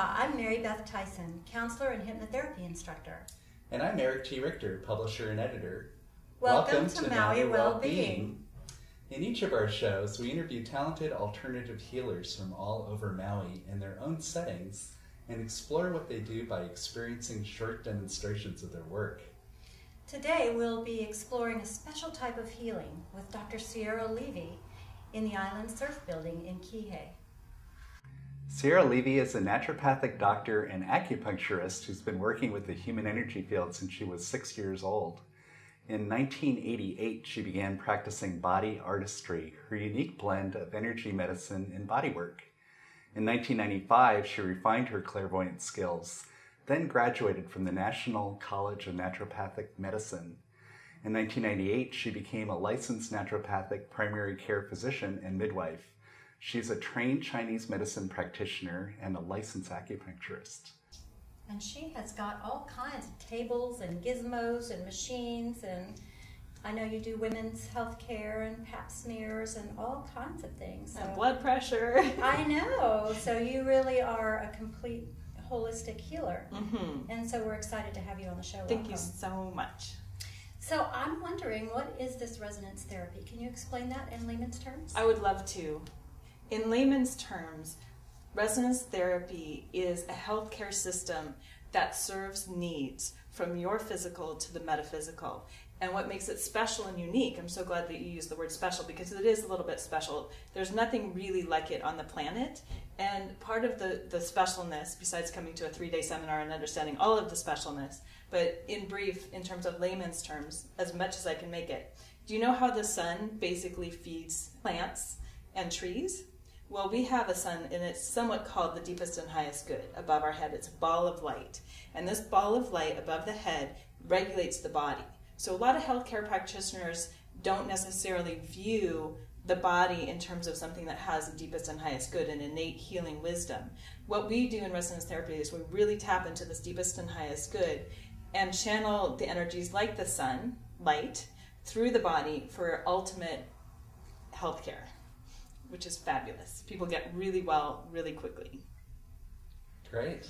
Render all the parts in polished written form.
Aloha, I'm Maribeth Theisen, counselor and hypnotherapy instructor. And I'm Eric T. Richter, publisher and editor. Welcome to Maui-Well-Being. In each of our shows, we interview talented alternative healers from all over Maui in their own settings and explore what they do by experiencing short demonstrations of their work. Today we'll be exploring a special type of healing with Dr. Sierra Levy in the Island Surf Building in Kihei. Sierra Levy is a naturopathic doctor and acupuncturist who's been working with the human energy field since she was 6 years old. In 1988, she began practicing body artistry, her unique blend of energy medicine and bodywork. In 1995, she refined her clairvoyant skills, then graduated from the National College of Naturopathic Medicine. In 1998, she became a licensed naturopathic primary care physician and midwife. She's a trained Chinese medicine practitioner and a licensed acupuncturist. And she has got all kinds of tables and gizmos and machines, and I know you do women's health care and pap smears and all kinds of things. And blood pressure. I know. So you really are a complete holistic healer. Mm-hmm. And so we're excited to have you on the show. Thank you so much. So I'm wondering, what is this resonance therapy? Can you explain that in layman's terms? I would love to. In layman's terms, resonance therapy is a healthcare system that serves needs from your physical to the metaphysical. And what makes it special and unique, I'm so glad that you used the word special because it is a little bit special. There's nothing really like it on the planet. And part of the specialness, besides coming to a 3-day seminar and understanding all of the specialness, but in brief, in terms of layman's terms, as much as I can make it, do you know how the sun basically feeds plants and trees? Well, we have a sun, and it's somewhat called the deepest and highest good above our head. It's a ball of light. And this ball of light above the head regulates the body. So a lot of healthcare practitioners don't necessarily view the body in terms of something that has the deepest and highest good and innate healing wisdom. What we do in resonance therapy is we really tap into this deepest and highest good and channel the energies like the sun, light, through the body for ultimate healthcare, which is fabulous. People get really well really quickly. Great.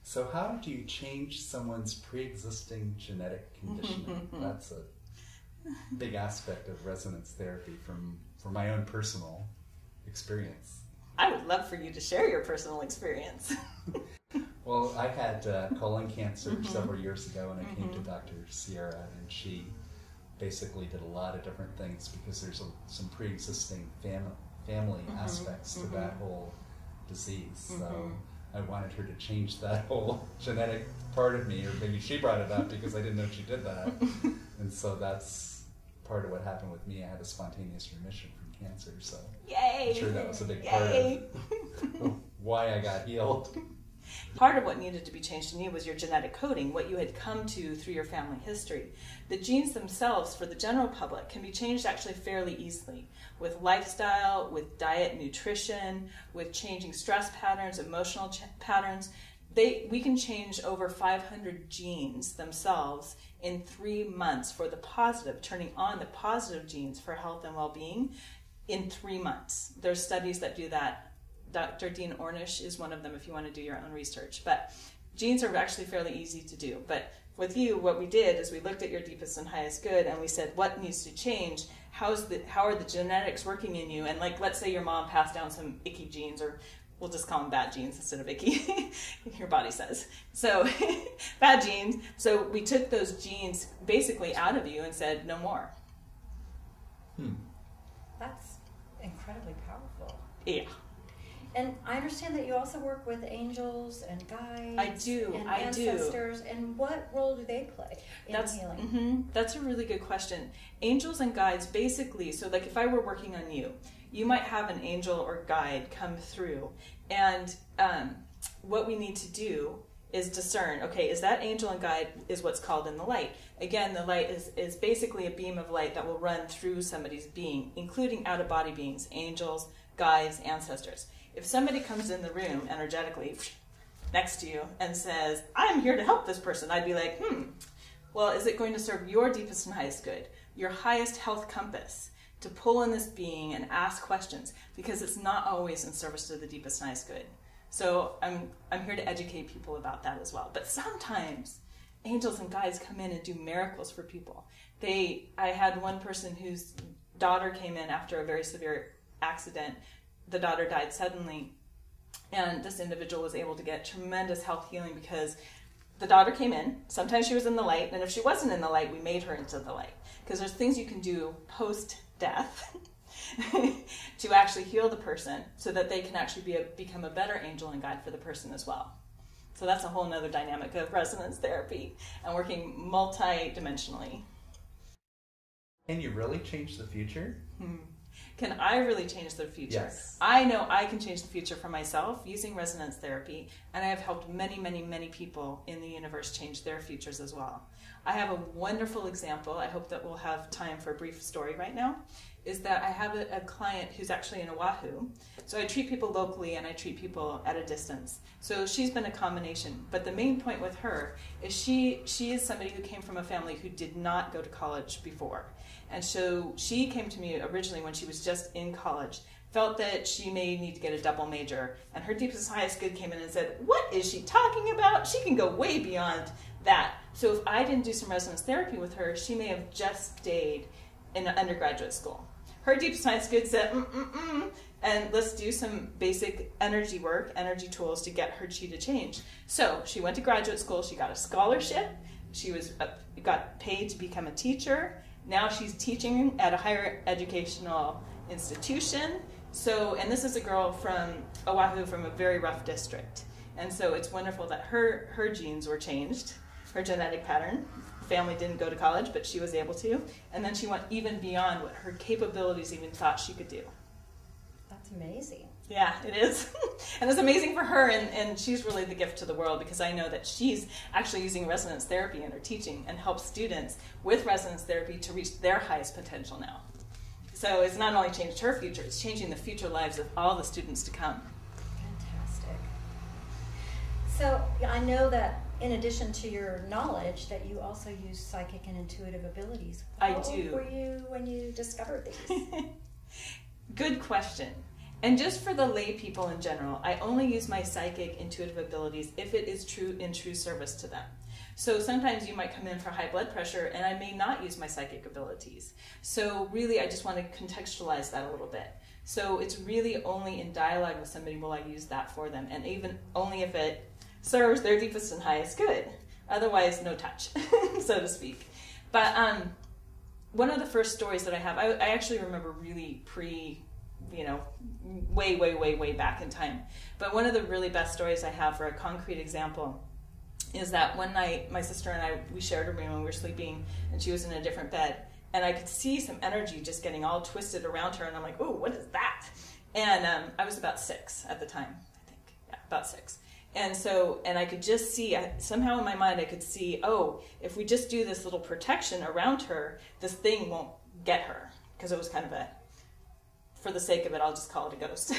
So how do you change someone's pre-existing genetic conditioning? That's a big aspect of resonance therapy from my own personal experience. I would love for you to share your personal experience. Well, I had colon cancer several years ago, and I came to Dr. Sierra, and she basically did a lot of different things because there's some pre-existing family aspects to that whole disease. So I wanted her to change that whole genetic part of me, or maybe she brought it up because I didn't know she did that. And so that's part of what happened with me. I had a spontaneous remission from cancer, so Yay! I'm sure that was a big part of why I got healed. Part of what needed to be changed in you was your genetic coding, what you had come to through your family history. The genes themselves for the general public can be changed actually fairly easily with lifestyle, with diet, nutrition, with changing stress patterns, emotional patterns. We can change over 500 genes themselves in 3 months for the positive, turning on the positive genes for health and well-being in 3 months. There's studies that do that. Dr. Dean Ornish is one of them if you want to do your own research. But genes are actually fairly easy to do. But with you, what we did is we looked at your deepest and highest good and we said, what needs to change? How are the genetics working in you? And like, let's say your mom passed down some icky genes, or we'll just call them bad genes instead of icky, your body says. So bad genes. So we took those genes basically out of you and said, no more. That's incredibly powerful. Yeah. And I understand that you also work with angels and guides. I do. And ancestors. And what role do they play in healing? That's a really good question. Angels and guides, basically, so like if I were working on you, you might have an angel or guide come through. And what we need to do is discern, okay, is that angel and guide is what's called in the light. Again, the light is basically a beam of light that will run through somebody's being, including out-of-body beings, angels, guides, ancestors. If somebody comes in the room energetically next to you and says, I'm here to help this person, I'd be like, well, is it going to serve your deepest and highest good, your highest health compass, to pull in this being and ask questions? Because it's not always in service to the deepest and highest good. So I'm here to educate people about that as well. But sometimes angels and guides come in and do miracles for people. I had one person whose daughter came in after a very severe accident. The daughter died suddenly, and this individual was able to get tremendous health healing because the daughter came in. Sometimes she was in the light, and if she wasn't in the light, we made her into the light. Because there's things you can do post-death to actually heal the person so that they can actually become a better angel and guide for the person as well. So that's a whole nother dynamic of resonance therapy and working multi-dimensionally. Can you really change the future? Can I really change the future? Yes. I know I can change the future for myself using resonance therapy, and I have helped many, many, many people in the universe change their futures as well. I have a wonderful example. I hope that we'll have time for a brief story right now. Is that I have a client who's actually in Oahu. So I treat people locally and I treat people at a distance. So she's been a combination. But the main point with her is she is somebody who came from a family who did not go to college before. And so she came to me originally when she was just in college, felt that she may need to get a double major. And her deepest, highest good came in and said, what is she talking about? She can go way beyond that. So if I didn't do some resonance therapy with her, she may have just stayed in an undergraduate school. Her deepest, highest good said, and let's do some basic energy work, energy tools to get her chi to change. So she went to graduate school. She got a scholarship. She got paid to become a teacher. Now she's teaching at a higher educational institution. So, and this is a girl from Oahu, from a very rough district. And so it's wonderful that her genes were changed, her genetic pattern. Family didn't go to college, but she was able to. And then she went even beyond what her capabilities even thought she could do. That's amazing. Yeah, it is. And it's amazing for her, and she's really the gift to the world because I know that she's actually using resonance therapy in her teaching and helps students with resonance therapy to reach their highest potential now. So it's not only changed her future, it's changing the future lives of all the students to come. Fantastic. So I know that in addition to your knowledge, that you also use psychic and intuitive abilities. I How do. old were you when you discovered these? Good question. And just for the lay people in general, I only use my psychic intuitive abilities if it is in true service to them. So sometimes you might come in for high blood pressure and I may not use my psychic abilities. So really I just want to contextualize that a little bit. So it's really only in dialogue with somebody will I use that for them, and even only if it serves their deepest and highest good. Otherwise, no touch, so to speak. But one of the first stories that I have, I actually remember really way back in time. But one of the really best stories I have for a concrete example is that one night my sister and we shared a room and we were sleeping, and she was in a different bed. And I could see some energy just getting all twisted around her, and I'm like, ooh, what is that? And I was about 6 at the time, I think. Yeah, about 6. And I could just see, somehow in my mind I could see, oh, if we just do this little protection around her, this thing won't get her. Because it was kind of for the sake of it, I'll just call it a ghost.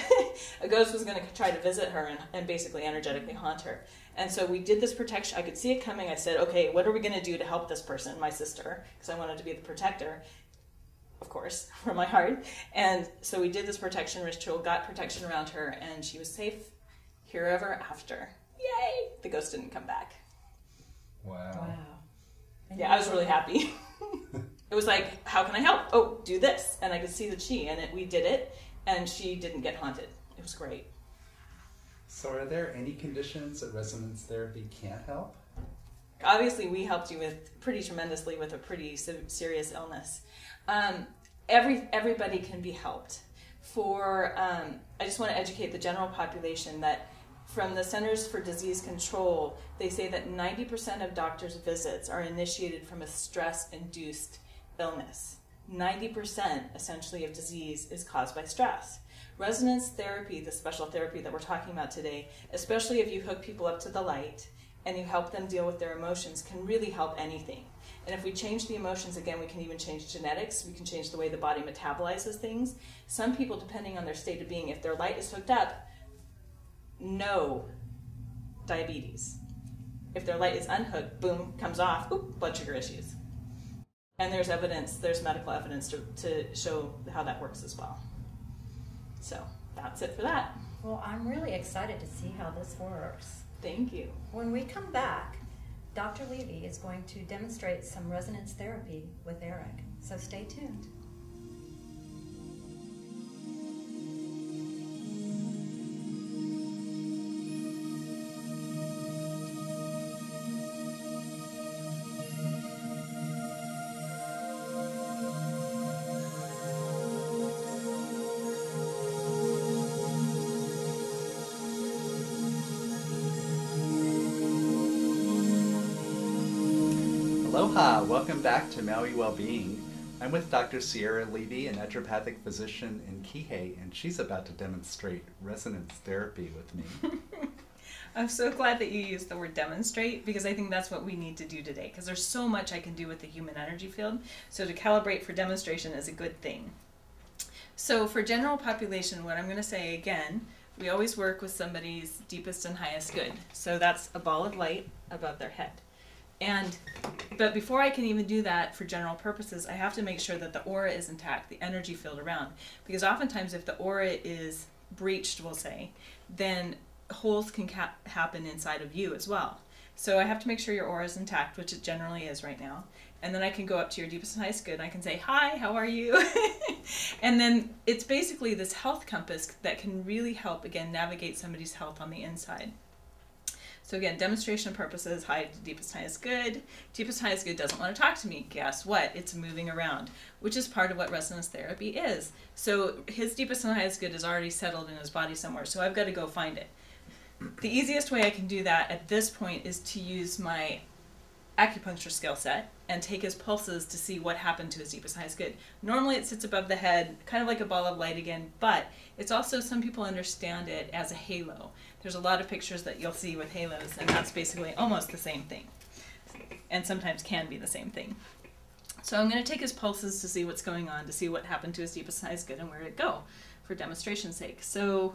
A ghost was going to try to visit her and basically energetically haunt her. And so we did this protection. I could see it coming. I said, okay, what are we going to do to help this person, my sister? Because I wanted to be the protector, of course, from my heart. And so we did this protection ritual, got protection around her, and she was safe herever after. Yay! The ghost didn't come back. Wow. Yeah, I was really happy. It was like, how can I help? Oh, do this. And I could see the chi, and we did it, and she didn't get haunted. It was great. So are there any conditions that resonance therapy can't help? Obviously, we helped you pretty tremendously with a pretty serious illness. Everybody can be helped. I just want to educate the general population that from the Centers for Disease Control, they say that 90% of doctors' visits are initiated from a stress-induced illness. 90% essentially of disease is caused by stress. Resonance therapy, the special therapy that we're talking about today, especially if you hook people up to the light and you help them deal with their emotions, can really help anything. And if we change the emotions, again, we can even change genetics. We can change the way the body metabolizes things. Some people, depending on their state of being, if their light is hooked up, no diabetes. If their light is unhooked, boom, comes off, oop, blood sugar issues. And there's medical evidence to show how that works as well. So that's it for that. Well, I'm really excited to see how this works. Thank you. When we come back, Dr. Levy is going to demonstrate some resonance therapy with Eric, so stay tuned. Aloha, welcome back to Maui Well-Being. I'm with Dr. Sierra Levy, a naturopathic physician in Kihei, and she's about to demonstrate resonance therapy with me. I'm so glad that you used the word demonstrate, because I think that's what we need to do today, because there's so much I can do with the human energy field. So to calibrate for demonstration is a good thing. So for general population, what I'm going to say again, we always work with somebody's deepest and highest good. So that's a ball of light above their head. But before I can even do that for general purposes, I have to make sure that the aura is intact, the energy field around. Because oftentimes if the aura is breached, we'll say, then holes can happen inside of you as well. So I have to make sure your aura is intact, which it generally is right now. And then I can go up to your deepest and highest good and I can say, hi, how are you? And then it's basically this health compass that can really help, again, navigate somebody's health on the inside. So again, demonstration purposes, high to deepest highest good. Deepest highest good doesn't want to talk to me. Guess what? It's moving around, which is part of what resonance therapy is. So his deepest and highest good is already settled in his body somewhere, so I've got to go find it. The easiest way I can do that at this point is to use my acupuncture skill set and take his pulses to see what happened to his deepest highest good. Normally it sits above the head, kind of like a ball of light again, but it's also, some people understand it as a halo. There's a lot of pictures that you'll see with halos, and that's basically almost the same thing, and sometimes can be the same thing. So I'm going to take his pulses to see what's going on, to see what happened to his deepest highest good and where it go, for demonstration's sake. So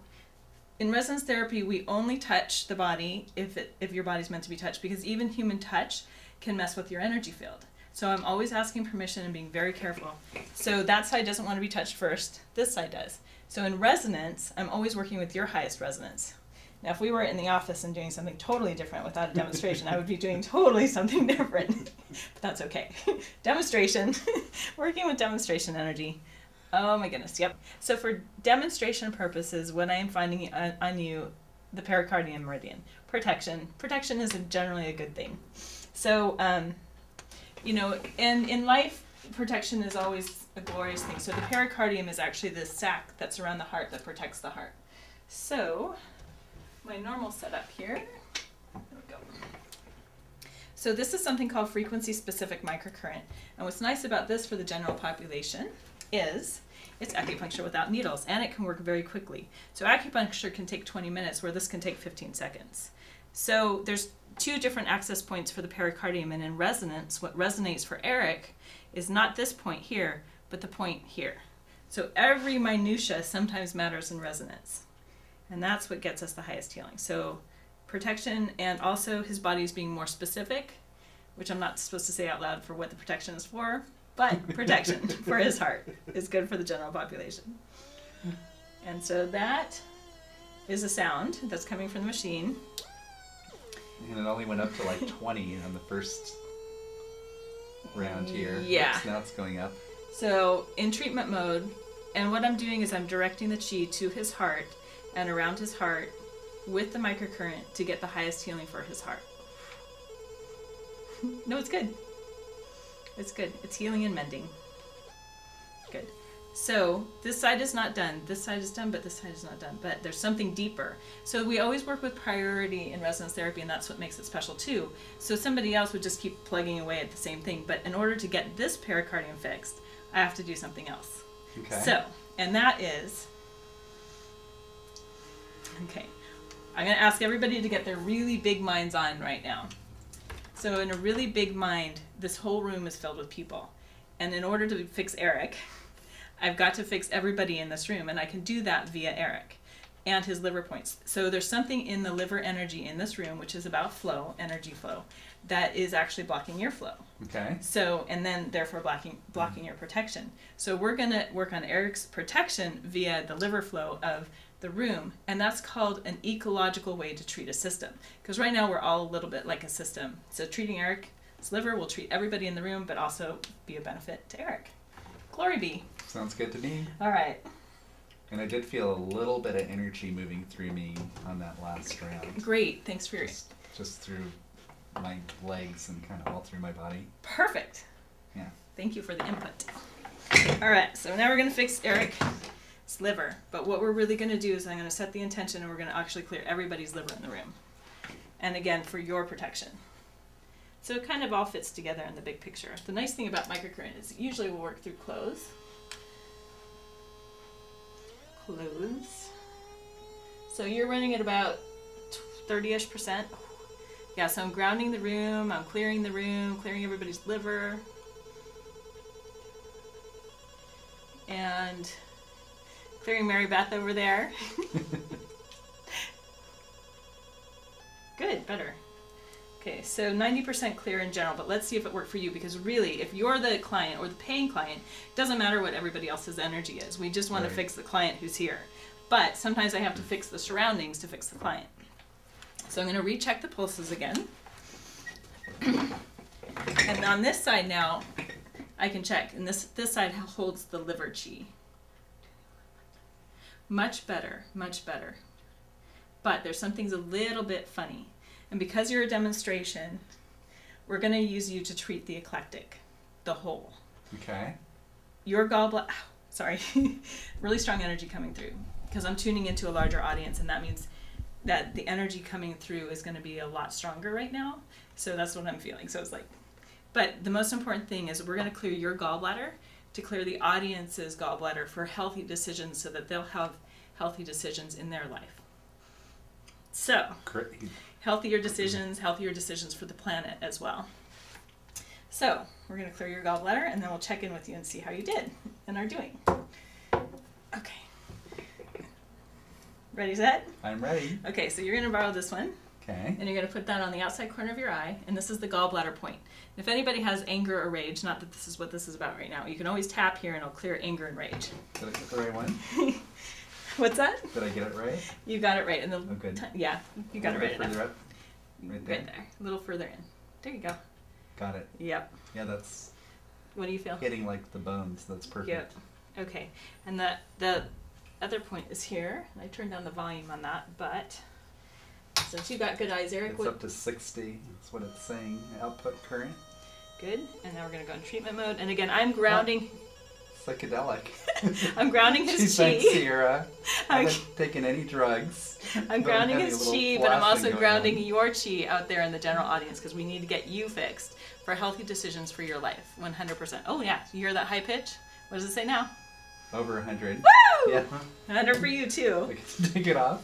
in resonance therapy, we only touch the body if your body's meant to be touched, because even human touch can mess with your energy field. So I'm always asking permission and being very careful. So that side doesn't want to be touched first, this side does. So in resonance, I'm always working with your highest resonance. Now if we were in the office and doing something totally different without a demonstration, I would be doing totally something different. But that's okay. Demonstration, working with demonstration energy. Oh my goodness, yep. So for demonstration purposes, when I am finding on you the pericardium meridian, protection is generally a good thing. So, you know, and in life, protection is always a glorious thing. So the pericardium is actually this sac that's around the heart that protects the heart. So, my normal setup here, there we go. So this is something called frequency-specific microcurrent. And what's nice about this for the general population is it's acupuncture without needles, and it can work very quickly. So acupuncture can take 20 minutes, where this can take 15 seconds. So there's two different access points for the pericardium, and in resonance, what resonates for Eric is not this point here, but the point here. So every minutia sometimes matters in resonance, and that's what gets us the highest healing. So protection, and also his body is being more specific, which I'm not supposed to say out loud for what the protection is for, but protection for his heart is good for the general population. And so that is a sound that's coming from the machine. And it only went up to like 20 on the first round here. Yeah. Oops, now it's going up. So in treatment mode, and what I'm doing is I'm directing the chi to his heart and around his heart with the microcurrent to get the highest healing for his heart. No, it's good. It's good. It's healing and mending. Good. So this side is not done. This side is done, but this side is not done. But there's something deeper. So we always work with priority in resonance therapy, and that's what makes it special too. So somebody else would just keep plugging away at the same thing. But in order to get this pericardium fixed, I have to do something else. Okay. So, and that is, okay, I'm going to ask everybody to get their really big minds on right now. So in a really big mind, this whole room is filled with people. And in order to fix Eric, I've got to fix everybody in this room, and I can do that via Eric and his liver points. So there's something in the liver energy in this room, which is about flow, energy flow, that is actually blocking your flow. Okay. So, and then therefore blocking your protection. So we're going to work on Eric's protection via the liver flow of the room, and that's called an ecological way to treat a system. Because right now we're all a little bit like a system. So treating Eric's liver will treat everybody in the room, but also be a benefit to Eric. Glory be. Sounds good to me. All right. And I did feel a little bit of energy moving through me on that last round. Great. Thanks for your... Just through my legs and kind of all through my body. Perfect. Yeah. Thank you for the input. All right. So now we're going to fix Eric's liver. But what we're really going to do is I'm going to set the intention and we're going to actually clear everybody's liver in the room. And again, for your protection. So it kind of all fits together in the big picture. The nice thing about microcurrent is usually we'll work through clothes. So you're running at about 30-ish%. Yeah, so I'm grounding the room, I'm clearing the room, clearing everybody's liver. And clearing Maribeth over there. Good, better. Okay, so 90% clear in general, but let's see if it worked for you, because really, if you're the client or the paying client, it doesn't matter what everybody else's energy is. We just want to fix the client who's here. But sometimes I have to fix the surroundings to fix the client. So I'm going to recheck the pulses again. And on this side now, I can check. And this side holds the liver chi. Much better, much better. But there's some things a little bit funny. And because you're a demonstration, we're going to use you to treat the eclectic, the whole. Okay. Your gallbladder, sorry, really strong energy coming through. Because I'm tuning into a larger audience, and that means that the energy coming through is going to be a lot stronger right now. So that's what I'm feeling. So it's like, but the most important thing is we're going to clear your gallbladder to clear the audience's gallbladder for healthy decisions so that they'll have healthy decisions in their life. So, great. healthier decisions for the planet as well. So, we're going to clear your gallbladder, and then we'll check in with you and see how you did and are doing. Okay. Ready, set? I'm ready. Okay, so you're going to borrow this one. Okay. And you're going to put that on the outside corner of your eye, and this is the gallbladder point. If anybody has anger or rage, not that this is what this is about right now, you can always tap here and it'll clear anger and rage. Did I get the right one? What's that? Did I get it right? You got it right. And oh, good. Yeah, you got it right enough. Further up? Right there? Right there. A little further in. There you go. Got it. Yep. Yeah, that's... What do you feel? Hitting like the bones. That's perfect. Yep. Okay. And the other point is here. I turned down the volume on that, but since you got good eyes, Eric... It's up to 60. That's what it's saying. Output current. Good. And now we're going to go in treatment mode. And again, I'm grounding... Psychedelic. I'm grounding his She's chi. like Sierra. I haven't taken any drugs. I'm grounding his chi, but I'm also grounding your chi out there in the general audience because we need to get you fixed for healthy decisions for your life. 100%. Oh yeah, you hear that high pitch? What does it say now? Over 100. Woo! Yeah. 100 for you too. I can take it off.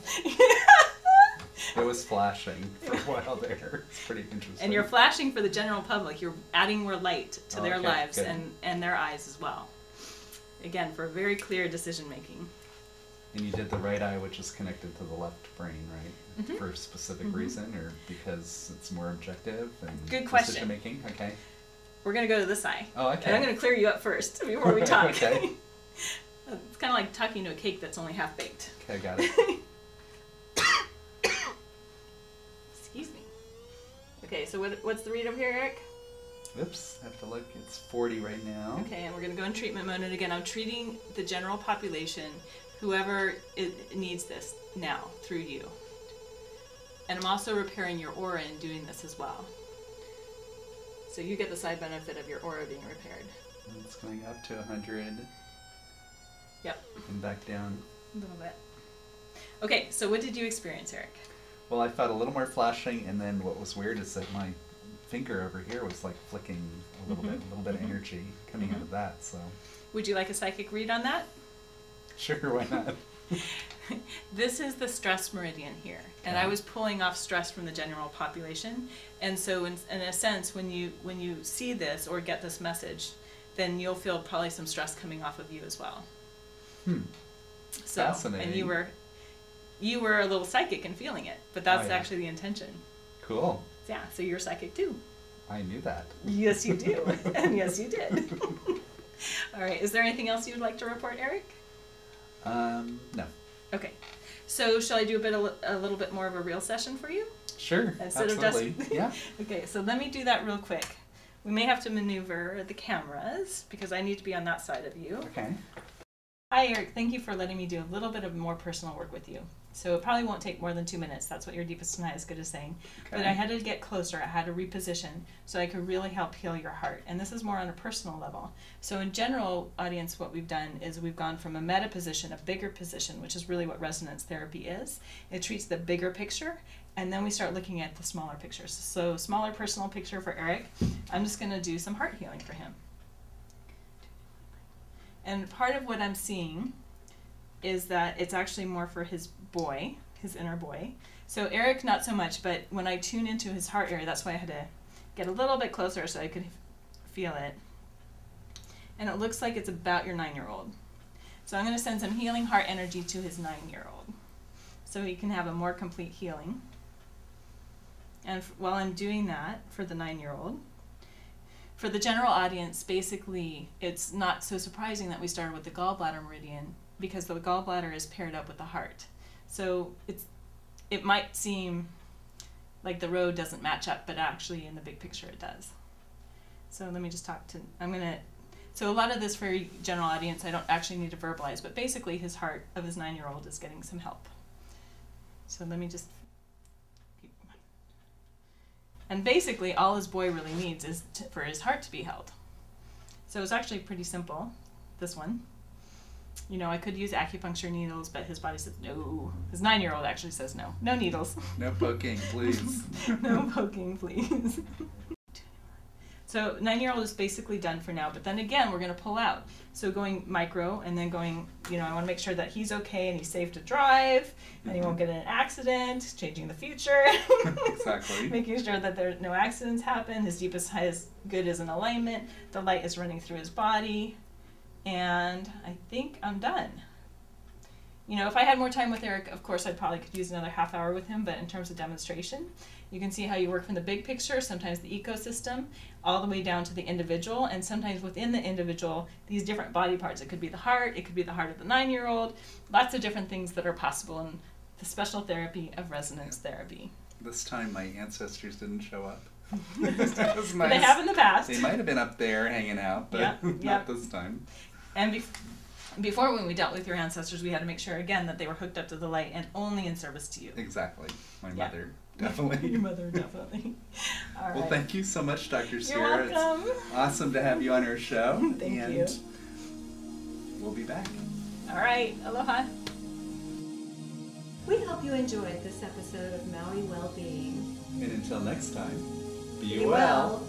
It was flashing for a while there. It's pretty interesting. And you're flashing for the general public. You're adding more light to their okay, lives good. and their eyes as well. Again, for very clear decision making. And you did the right eye, which is connected to the left brain, right? Mm-hmm. For a specific reason, or because it's more objective and good question. Decision making. Okay. We're gonna go to this eye. Oh, okay. And I'm gonna clear you up first before we talk. Okay. It's kind of like talking to a cake that's only half baked. Okay, got it. Excuse me. Okay, so what's the read over here, Eric? Oops, I have to look. It's 40 right now. Okay, and we're going to go in treatment mode. And again, I'm treating the general population, whoever needs this now, through you. And I'm also repairing your aura in doing this as well. So you get the side benefit of your aura being repaired. And it's going up to 100. Yep. And back down. A little bit. Okay, so what did you experience, Eric? Well, I felt a little more flashing, and then what was weird is that my finger over here was like flicking a little bit of energy coming out of that. So would you like a psychic read on that? Sure, why not? This is the stress meridian here, and I was pulling off stress from the general population. And so in a sense, when you see this or get this message, then you'll feel probably some stress coming off of you as well. So, fascinating. And you were a little psychic and feeling it, but that's actually the intention. Cool. Yeah, so you're psychic too. I knew that. Yes, you do. And yes, you did. All right. Is there anything else you would like to report, Eric? No. Okay. So shall I do a little bit more of a real session for you? Sure, Instead absolutely. Of just... Yeah. Okay, so let me do that real quick. We may have to maneuver the cameras because I need to be on that side of you. Okay. Hi, Eric. Thank you for letting me do a little bit of more personal work with you. So it probably won't take more than 2 minutes. That's what your deepest tonight is good as saying. Okay. But I had to get closer. I had to reposition so I could really help heal your heart. And this is more on a personal level. So in general, audience, what we've done is we've gone from a meta position, a bigger position, which is really what resonance therapy is. It treats the bigger picture, and then we start looking at the smaller pictures. So smaller personal picture for Eric. I'm just going to do some heart healing for him. And part of what I'm seeing is that it's actually more for his boy, his inner boy. So Eric, not so much, but when I tune into his heart area, that's why I had to get a little bit closer so I could feel it. And it looks like it's about your 9-year-old. So I'm going to send some healing heart energy to his 9-year-old so he can have a more complete healing. And while I'm doing that for the 9-year-old, for the general audience, basically, it's not so surprising that we started with the gallbladder meridian because the gallbladder is paired up with the heart. So it might seem like the road doesn't match up, but actually in the big picture it does. So let me just so a lot of this for general audience, I don't actually need to verbalize, but basically his heart of his 9-year-old is getting some help. So let me just... And basically, all his boy really needs is for his heart to be held. So it's actually pretty simple, this one. You know, I could use acupuncture needles, but his body says no. His 9-year-old actually says no. No needles. No poking, please. No poking, please. So 9-year-old is basically done for now, but then again, we're going to pull out. So going micro and then going, you know, I want to make sure that he's okay and he's safe to drive and he won't get in an accident, changing the future. Exactly. Making sure that there no accidents happen, his deepest, highest good is in alignment, the light is running through his body, and I think I'm done. You know, if I had more time with Eric, of course, I probably could use another half hour with him, but in terms of demonstration, you can see how you work from the big picture, sometimes the ecosystem, all the way down to the individual, and sometimes within the individual, these different body parts. It could be the heart, it could be the heart of the 9-year-old, lots of different things that are possible in the special therapy of resonance therapy. This time my ancestors didn't show up. That was nice. nice. They have in the past. They might have been up there hanging out, but not this time. And before, when we dealt with your ancestors, we had to make sure, again, that they were hooked up to the light and only in service to you. Exactly. My mother, definitely. Your mother, definitely. All right. Well, thank you so much, Dr. You're Sierra. welcome. It's awesome to have you on our show. Thank and you. We'll be back. All right. Aloha. We hope you enjoyed this episode of Maui Well-Being. And until next time, Be well.